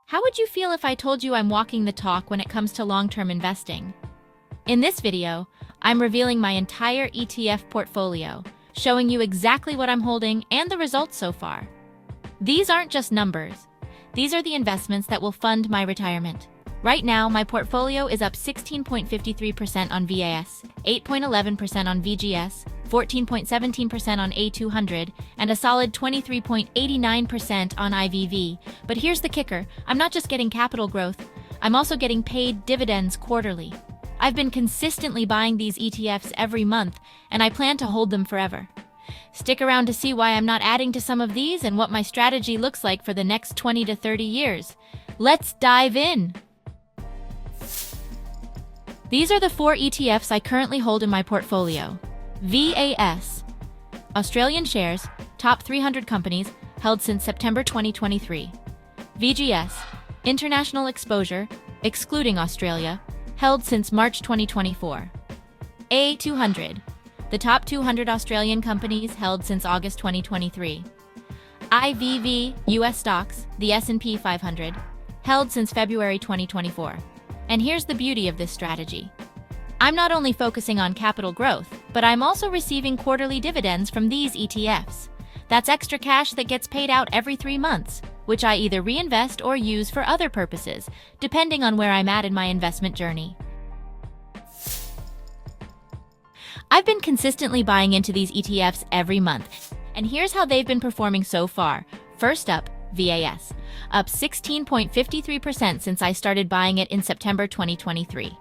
How would you feel if I told you I'm walking the talk when it comes to long-term investing? In this video, I'm revealing my entire ETF portfolio, showing you exactly what I'm holding and the results so far. These aren't just numbers. These are the investments that will fund my retirement. Right now, my portfolio is up 16.53% on VAS, 8.11% on VGS, 14.17% on A200, and a solid 23.89% on IVV. But here's the kicker, I'm not just getting capital growth, I'm also getting paid dividends quarterly. I've been consistently buying these ETFs every month, and I plan to hold them forever. Stick around to see why I'm not adding to some of these and what my strategy looks like for the next 20 to 30 years. Let's dive in! These are the 4 ETFs I currently hold in my portfolio. VAS, Australian shares, top 300 companies, held since September 2023. VGS, international exposure, excluding Australia, held since March 2024. A200, the top 200 Australian companies, held since August 2023. IVV, US stocks, the S&P 500, held since February 2024. And here's the beauty of this strategy. I'm not only focusing on capital growth, but I'm also receiving quarterly dividends from these ETFs. That's extra cash that gets paid out every 3 months, which I either reinvest or use for other purposes, depending on where I'm at in my investment journey. I've been consistently buying into these ETFs every month, and here's how they've been performing so far. First up, VAS, up 16.53% since I started buying it in September 2023.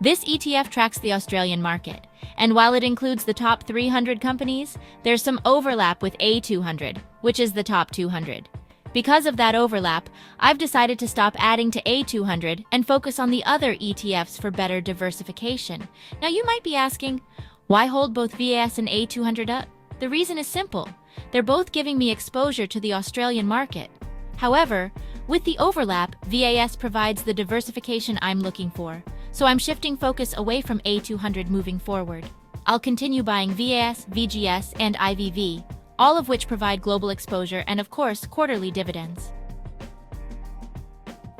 This ETF tracks the Australian market, and while it includes the top 300 companies, there's some overlap with A200, which is the top 200. Because of that overlap, I've decided to stop adding to A200 and focus on the other ETFs for better diversification. Now you might be asking, why hold both VAS and A200 up? The reason is simple. They're both giving me exposure to the Australian market. However, with the overlap, VAS provides the diversification I'm looking for, so I'm shifting focus away from A200 moving forward. I'll continue buying VAS, VGS, and IVV, all of which provide global exposure and, of course, quarterly dividends.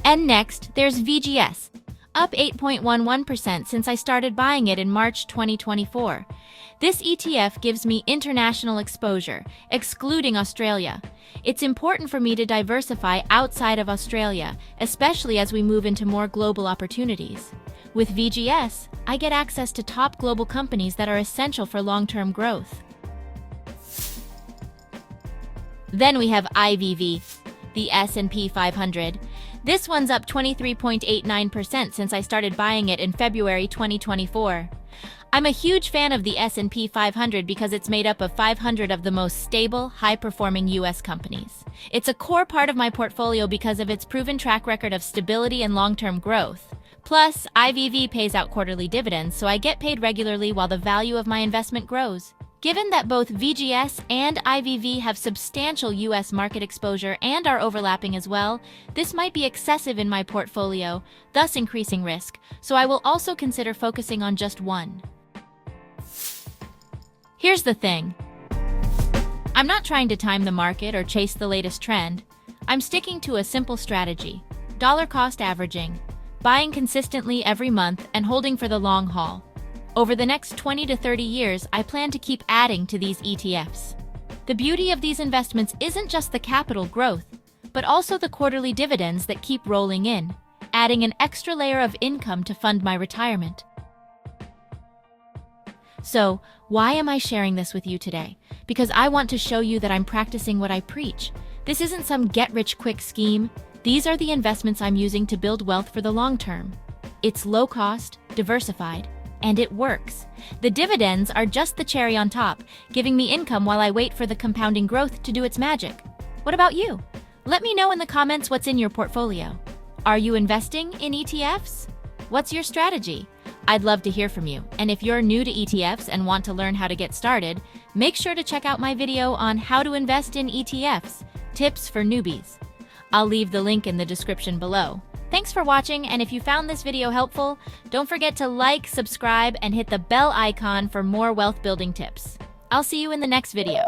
And next, there's VGS, up 8.11% since I started buying it in March 2024. This ETF gives me international exposure, excluding Australia. It's important for me to diversify outside of Australia, especially as we move into more global opportunities. With VGS, I get access to top global companies that are essential for long-term growth. Then we have IVV, the S&P 500. This one's up 23.89% since I started buying it in February 2024. I'm a huge fan of the S&P 500 because it's made up of 500 of the most stable, high-performing US companies. It's a core part of my portfolio because of its proven track record of stability and long-term growth. Plus, IVV pays out quarterly dividends, so I get paid regularly while the value of my investment grows. Given that both VGS and IVV have substantial US market exposure and are overlapping as well, this might be excessive in my portfolio, thus increasing risk, so I will also consider focusing on just one. Here's the thing. I'm not trying to time the market or chase the latest trend. I'm sticking to a simple strategy: dollar cost averaging, buying consistently every month and holding for the long haul. Over the next 20 to 30 years, I plan to keep adding to these ETFs. The beauty of these investments isn't just the capital growth, but also the quarterly dividends that keep rolling in, adding an extra layer of income to fund my retirement. So, why am I sharing this with you today? Because I want to show you that I'm practicing what I preach. This isn't some get-rich-quick scheme. These are the investments I'm using to build wealth for the long term. It's low cost, diversified, and it works. The dividends are just the cherry on top, giving me income while I wait for the compounding growth to do its magic. What about you? Let me know in the comments what's in your portfolio. Are you investing in ETFs? What's your strategy? I'd love to hear from you. And if you're new to ETFs and want to learn how to get started, make sure to check out my video on how to invest in ETFs, tips for newbies. I'll leave the link in the description below. Thanks for watching, and if you found this video helpful, don't forget to like, subscribe, and hit the bell icon for more wealth building tips. I'll see you in the next video.